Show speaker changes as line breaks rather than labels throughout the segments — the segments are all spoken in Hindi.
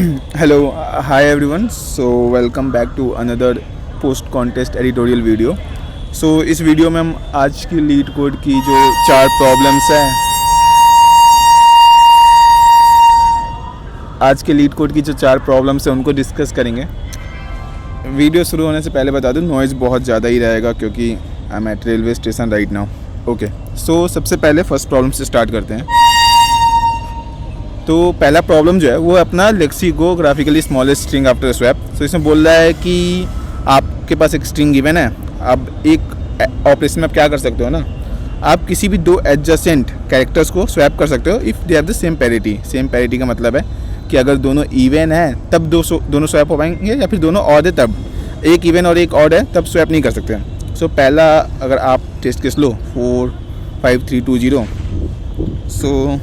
Hello, hi everyone. So welcome back to another post contest editorial video. So इस वीडियो में हम आज की लीड कोड की जो चार प्रॉब्लम्स हैं, आज के लीड कोड की जो चार प्रॉब्लम्स हैं उनको डिस्कस करेंगे. वीडियो शुरू होने से पहले बता दूं, नॉइज़ बहुत ज़्यादा ही रहेगा क्योंकि I am at railway station right now. Okay, so सबसे पहले फर्स्ट प्रॉब्लम से स्टार्ट करते हैं. तो पहला प्रॉब्लम जो है वो अपना लेक्सिकोग्राफिकली स्मॉलेस्ट स्ट्रिंग आफ्टर स्वैप. तो इसमें बोल रहा है कि आपके पास एक स्ट्रिंग गिवन है. अब एक ऑपरेशन में आप क्या कर सकते हो ना, आप किसी भी दो एडजेसेंट कैरेक्टर्स को स्वैप कर सकते हो if they have the same parity. Same parity का मतलब है कि अगर दोनों इवन है तब दोनों स्वैप हो पाएंगे, या फिर दोनों ऑड है तब. एक इवन और एक ऑड है तब स्वैप नहीं कर सकते. सो पहला अगर आप टेस्ट केस लो 4 5 3 2 0. सो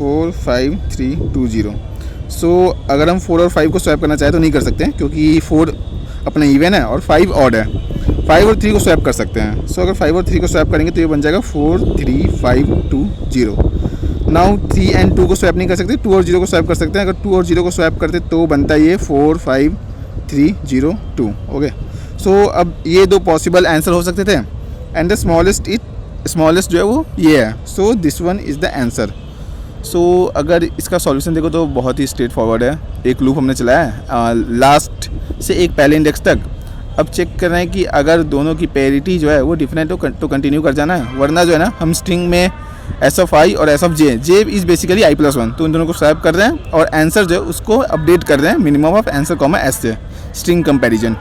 4 5 3 2 0. सो अगर हम 4 और 5 को स्वैप करना चाहें तो नहीं कर सकते हैं क्योंकि 4 अपना इवन है और 5 ऑड है. 5 और 3 को स्वैप कर सकते हैं. सो अगर 5 और 3 को स्वैप करेंगे तो ये बन जाएगा 4 3 5 2 0. नाउ 3 एंड 2 को स्वैप नहीं कर सकते, 2 और 0 को स्वैप कर सकते हैं. अगर 2 और 0 को स्वैप करते तो बनता है ये 4 5 3 0 2. ओके, सो अब ये दो पॉसिबल आंसर हो सकते थे एंड द स्मॉलेस्ट जो है वो ये है. So this one is the answer. So अगर इसका सॉल्यूशन देखो तो बहुत ही स्ट्रेट फॉरवर्ड है. एक लूप हमने चलाया है लास्ट से एक पहले इंडेक्स तक. अब चेक कर रहे हैं कि अगर दोनों की पेरिटी जो है वो डिफरेंट हो तो कंटिन्यू कर जाना है, वरना जो है ना हम स्ट्रिंग में एस ऑफ आई और S of J is basically i+1, तो उन दोनों को स्वैप कर रहे हैं और आंसर जो है उसको अपडेट कर रहे हैं minimum of answer comma S से, स्ट्रिंग कंपेरिजन.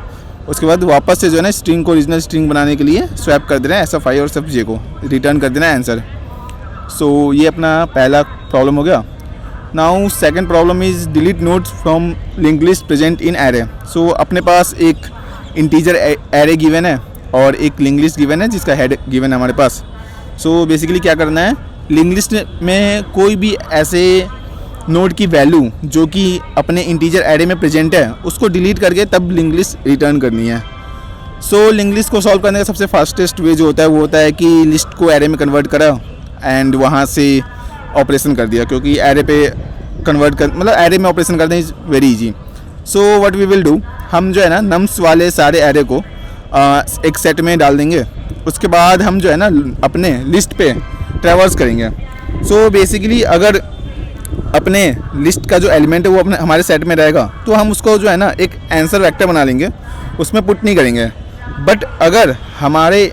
उसके बाद वापस से जो है ना स्ट्रिंग को ओरिजिनल स्ट्रिंग बनाने के लिए स्वैप कर दे रहे हैं एस ऑफ आई और एस ऑफ जे को, रिटर्न कर देना है आंसर. सो ये अपना पहला प्रॉब्लम हो गया. Now second problem is delete nodes from linked list present in array. So अपने पास एक इंटीजर एरे गिवन है और एक लिंक्ड लिस्ट गिवन है जिसका हेड गिवन है हमारे पास. सो बेसिकली क्या करना है, लिंक्ड लिस्ट में कोई भी ऐसे नोड की वैल्यू जो कि अपने इंटीजर एरे में प्रेजेंट है उसको डिलीट करके तब लिंक्ड लिस्ट रिटर्न करनी है. सो लिंक्ड लिस्ट को सॉल्व करने का सबसे फास्टेस्ट वे जो होता है वो होता है कि लिस्ट को एरे में कन्वर्ट करा एंड वहाँ से ऑपरेशन कर दिया, क्योंकि एरे पे कन्वर्ट कर मतलब एरे में ऑपरेशन करना is very easy. So what we will do, हम जो है ना नम्स वाले सारे एरे को एक सेट में डाल देंगे. उसके बाद हम जो है ना अपने लिस्ट पे ट्रैवर्स करेंगे. सो बेसिकली अगर अपने लिस्ट का जो एलिमेंट है वो अपने हमारे सेट में रहेगा तो हम उसको जो है ना एक आंसर वेक्टर बना लेंगे, उसमें पुट नहीं करेंगे. बट अगर हमारे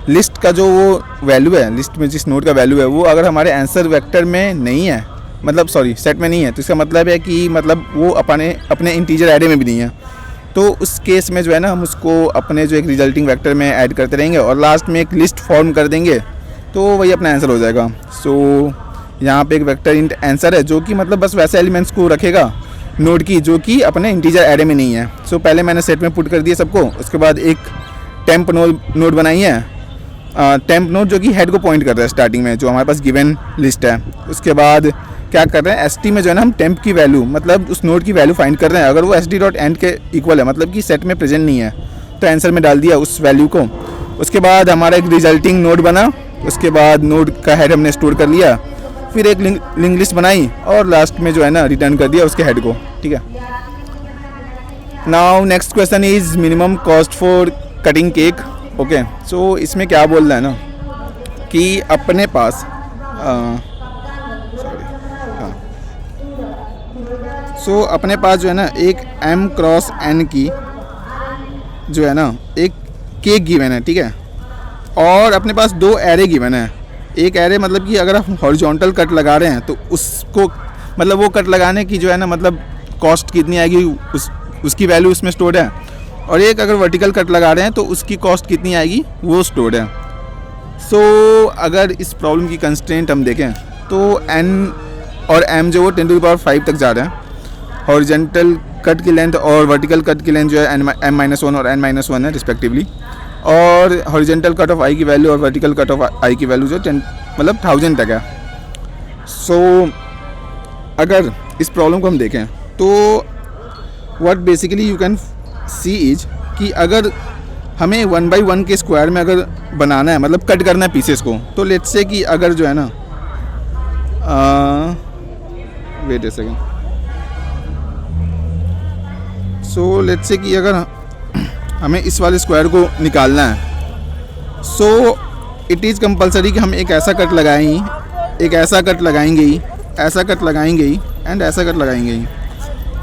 लिस्ट का जो वो वैल्यू है, लिस्ट में जिस नोड का वैल्यू है वो अगर हमारे आंसर वेक्टर में नहीं है, मतलब सॉरी सेट में नहीं है, तो इसका मतलब है कि मतलब वो अपने इंटीजर एरे में भी नहीं है. तो उस केस में जो है ना हम उसको अपने जो एक रिजल्टिंग वेक्टर में ऐड करते रहेंगे और लास्ट में एक लिस्ट फॉर्म कर देंगे तो वही अपना आंसर हो जाएगा. सो यहाँ पे एक वेक्टर इंट आंसर है जो कि मतलब बस वैसे एलिमेंट्स को रखेगा नोड की जो कि अपने इंटीजर एरे में नहीं है. सो पहले मैंने सेट में पुट कर दिया सबको. उसके बाद एक टेम्प नोड बनाई है, टेम्प नोड जो कि हेड को पॉइंट कर रहा है स्टार्टिंग में जो हमारे पास गिवन लिस्ट है. उसके बाद क्या कर रहे हैं, एस टी में जो है ना हम टेम्प की वैल्यू मतलब उस नोड की वैल्यू फाइंड कर रहे हैं. अगर वो एस डी डॉट एंड के इक्वल है मतलब कि सेट में प्रेजेंट नहीं है तो आंसर में डाल दिया उस वैल्यू को. उसके बाद हमारा एक रिजल्टिंग नोड बना. उसके बाद नोड का हेड हमने स्टोर कर लिया, फिर एक लिंक लिस्ट बनाई और लास्ट में जो है ना रिटर्न कर दिया उसके हेड को. ठीक है. Now next question is minimum cost for cutting cake. Okay, so इसमें क्या बोल रहा है ना कि अपने पास अपने पास जो है ना एक m क्रॉस n की जो है ना एक केक गिवन है. ठीक है, और अपने पास दो एरे गिवन है. एक एरे मतलब कि अगर आप हॉरिजॉन्टल कट लगा रहे हैं तो उसको मतलब वो कट लगाने की जो है ना मतलब कॉस्ट कितनी आएगी उसकी वैल्यू उसमें स्टोर्ड है. और एक अगर वर्टिकल कट लगा रहे हैं तो उसकी कॉस्ट कितनी आएगी वो स्टोर्ड है. सो अगर इस प्रॉब्लम की कंस्ट्रेंट हम देखें तो n और m जो वो 10⁵ तक जा रहे हैं. हॉरिजॉन्टल कट की लेंथ और वर्टिकल कट की लेंथ जो है m-1 और n-1 है रिस्पेक्टिवली. और हॉरिजॉन्टल कट ऑफ i की वैल्यू और वर्टिकल कट ऑफ i की वैल्यू जो 1000 तक है. सो अगर इस प्रॉब्लम को हम देखें तो what basically you can see is कि अगर हमें 1/1 के स्क्वायर में अगर बनाना है मतलब कट करना है पीसेस को, तो लेट्स से कि अगर जो है ना wait a second. So let's say कि अगर हमें इस वाले स्क्वायर को निकालना है, सो इट इज़ कंपलसरी कि हम एक ऐसा कट लगाएं ही, एक ऐसा कट लगाएंगे ही, ऐसा कट लगाएंगे ही एंड ऐसा कट लगाएंगे ही।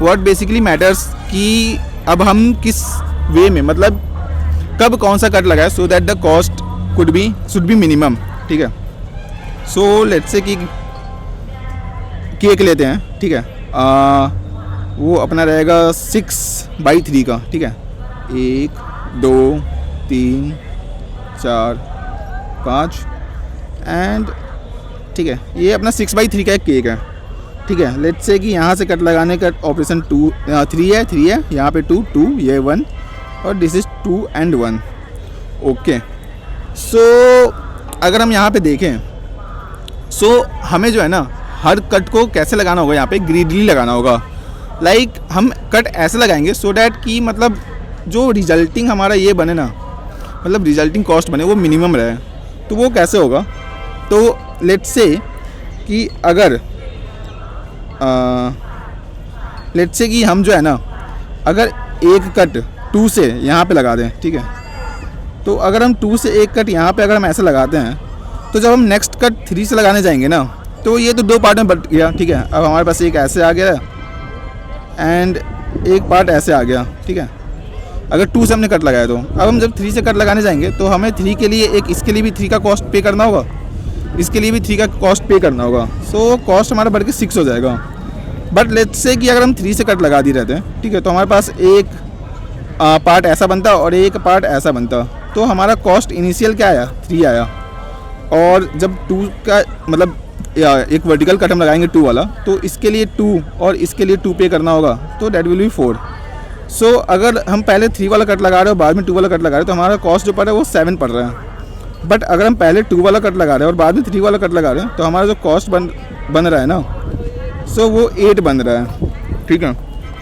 व्हाट बेसिकली मैटर्स कि अब हम किस वे में, मतलब कब कौन सा कट लगाए, so that the cost should be minimum. ठीक है। सो लेट्स से कि केक लेते हैं। ठीक है। वो अपना रहेगा 6/3 का। ठीक है। 1 2 3 4 5 एंड ठीक है, ये अपना 6/3 का एक केक है। ठीक है। लेट्स से कि यहाँ से कट लगाने का ऑपरेशन 3 है, यहाँ पे 2 ये 1 और दिस इज़ 2 and 1। ओके। सो अगर हम यहाँ पे देखें, सो हमें जो है ना हर कट को कैसे लगाना होगा, यहाँ पे ग्रीडली लगाना होगा। लाइक हम कट ऐसे लगाएंगे सो डैट कि मतलब जो रिजल्टिंग हमारा ये बने ना, मतलब रिजल्टिंग कॉस्ट बने वो मिनिमम रहे। तो वो कैसे होगा, तो लेट्स से कि अगर लेट्स से कि हम जो है ना अगर एक कट 2 से यहाँ पे लगा दें। ठीक है। तो अगर हम 2 से एक कट यहाँ पे अगर हम ऐसे लगाते हैं, तो जब हम नेक्स्ट कट 3 से लगाने जाएंगे ना, तो ये तो 2 पार्ट में बट गया। ठीक है। अब हमारे पास एक ऐसे आ गया एंड एक पार्ट ऐसे आ गया। ठीक है। अगर 2 से हमने कट लगाया, तो अब हम जब 3 से कट लगाने जाएंगे तो हमें 3 के लिए एक, इसके लिए भी 3 का कॉस्ट पे करना होगा, इसके लिए भी 3 का कॉस्ट पे करना होगा। सो कॉस्ट हमारा बढ़ के 6 हो जाएगा। बट लेट्स से कि अगर हम 3 से कट लगा दी रहते हैं, ठीक है, तो हमारे पास एक पार्ट ऐसा बनता और एक पार्ट ऐसा बनता। तो हमारा कॉस्ट इनिशियल क्या आया, 3 आया। और जब 2 का मतलब एक वर्टिकल कट हम लगाएंगे 2 वाला, तो इसके लिए 2 और इसके लिए 2 पे करना होगा, तो डेट विल बी 4। सो अगर हम पहले 3 वाला कट लगा रहे हो बाद में 2 वाला कट लगा रहे हो, तो हमारा कॉस्ट जो पड़ रहा है वो 7 पड़ रहा है। बट अगर हम पहले 2 वाला कट लगा रहे हैं और बाद में 3 वाला कट लगा रहे हैं, तो हमारा जो कॉस्ट बन रहा है ना, सो वो 8 बन रहा है। ठीक है।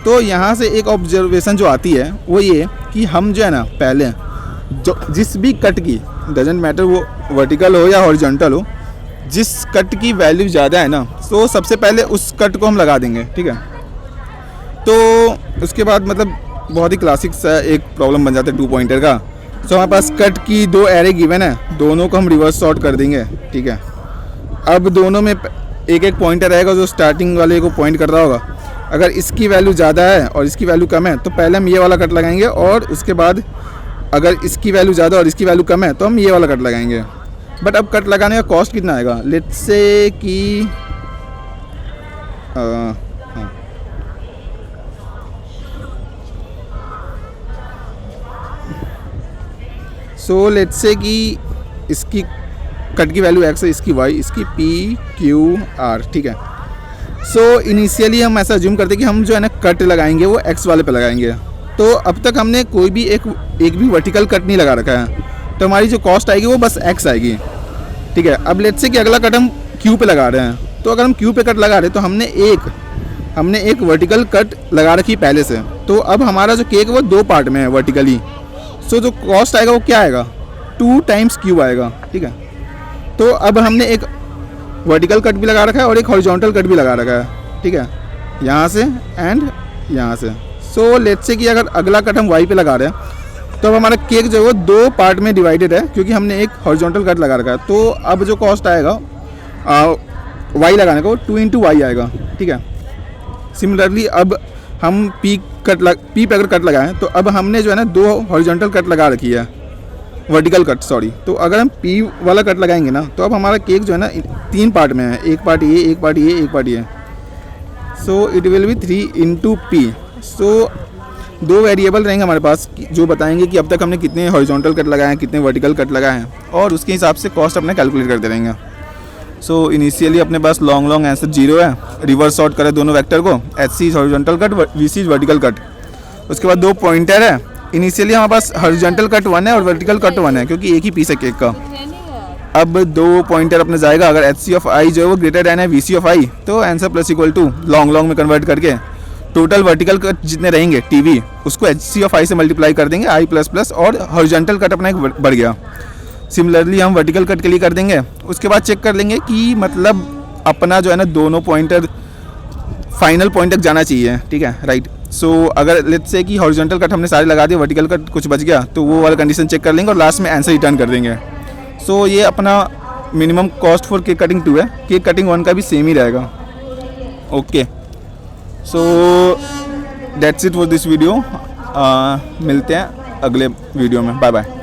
तो यहाँ से एक ऑब्जर्वेशन जो आती है वो ये कि हम जो है ना पहले जो जिस भी कट की, डजेंट मैटर वो वर्टिकल हो या हॉरिजॉन्टल हो, जिस कट की वैल्यू ज़्यादा है ना, तो सबसे पहले उस कट को हम लगा देंगे। ठीक है। तो उसके बाद मतलब बहुत ही क्लासिक सा एक प्रॉब्लम बन जाता है 2 पॉइंटर का। तो हमारे पास कट की 2 एरे गिवन है, दोनों को हम रिवर्स सॉर्ट कर देंगे। ठीक है। अब दोनों में एक एक पॉइंटर रहेगा जो स्टार्टिंग वाले को पॉइंट कर रहा होगा। अगर इसकी वैल्यू ज़्यादा है और इसकी वैल्यू कम है, तो पहले हम ये वाला कट लगाएंगे, और उसके बाद अगर इसकी वैल्यू ज़्यादा और इसकी वैल्यू कम है तो हम ये वाला कट लगाएंगे। बट अब कट लगाने का कॉस्ट कितना आएगा, लेट्स से कि सो लेट्स से कि इसकी कट की वैल्यू x है, इसकी y, इसकी p q r। ठीक है। सो इनिशियली हम ऐसा अज्यूम करते हैं कि हम जो है ना कट लगाएंगे वो x वाले पे लगाएंगे। तो अब तक हमने कोई भी एक भी वर्टिकल कट नहीं लगा रखा है, तो हमारी जो कॉस्ट आएगी वो बस x आएगी। ठीक है। अब लेट्स से कि अगला कट हम q पे लगा रहे हैं, तो अगर हम q पे कट लगा रहे हैं तो हमने एक वर्टिकल कट लगा रखी पहले से। तो अब हमारा जो केक वो 2 पार्ट में है वर्टिकली। सो जो कॉस्ट आएगा वो क्या आएगा, 2 टाइम्स q आएगा। ठीक है। तो अब हमने एक वर्टिकल कट भी लगा रखा है और एक हॉरिजॉन्टल कट भी लगा रखा है। ठीक है। यहाँ से एंड यहाँ से। सो लेट्स से कि अगर अगला कट हम y पे लगा रहे हैं, तो अब हमारा केक जो है वो 2 पार्ट में डिवाइडेड है, क्योंकि हमने एक हॉरिजॉन्टल कट लगा रखा है। तो अब जो कॉस्ट आएगा y लगाने का वो 2 × y आएगा। ठीक है। सिमिलरली अब हम p पे अगर कट लगाएं, तो अब हमने जो है ना 2 हॉरिजॉन्टल कट लगा रखी है, वर्टिकल कट सॉरी। तो अगर हम p वाला कट लगाएंगे ना, तो अब हमारा केक जो है ना 3 पार्ट में है, एक पार्ट ये, एक पार्ट ये, एक पार्ट ये। So it will be 3 × p। So 2 variable रहेंगे हमारे पास जो बताएंगे कि अब तक हमने कितने हॉरिजॉन्टल कट लगाए हैं, कितने वर्टिकल कट लगाए हैं, और उसके हिसाब से कॉस्ट अपने कैलकुलेट करते रहेंगे। सो इनिशियली अपने पास लॉन्ग आंसर 0 है। रिवर्स सॉर्ट करें दोनों वेक्टर को, HC horizontal cut, VC vertical cut. उसके बाद 2 पॉइंटर है। इनिशियली हमारे पास हॉरिजॉन्टल कट 1 है और वर्टिकल कट 1 है, क्योंकि एक ही पीस है केक का। अब 2 पॉइंटर अपने जाएगा, अगर HC ऑफ I जो है वो ग्रेटर देन है VC ऑफ I, तो answer plus equal to long में कन्वर्ट करके टोटल वर्टिकल कट जितने रहेंगे TV, उसको HC ऑफ I से मल्टीप्लाई कर देंगे I प्लस, और हॉरिजॉन्टल कट अपना एक बढ़ गया। सिमिलरली हम वर्टिकल कट के लिए कर देंगे। उसके बाद चेक कर लेंगे कि मतलब अपना जो है ना दोनों पॉइंटर फाइनल पॉइंट तक जाना चाहिए, ठीक है, राइट। सो अगर लेट्स से कि हॉरिजॉन्टल कट हमने सारे लगा दिए, वर्टिकल कट कुछ बच गया, तो वो वाला कंडीशन चेक कर लेंगे और लास्ट में आंसर रिटर्न कर देंगे। सो ये अपना minimum cost for cake cutting 2 है, केक कटिंग 1 का भी सेम ही रहेगा। Okay, so that's it for this video. मिलते हैं अगले वीडियो में, बाय बाय।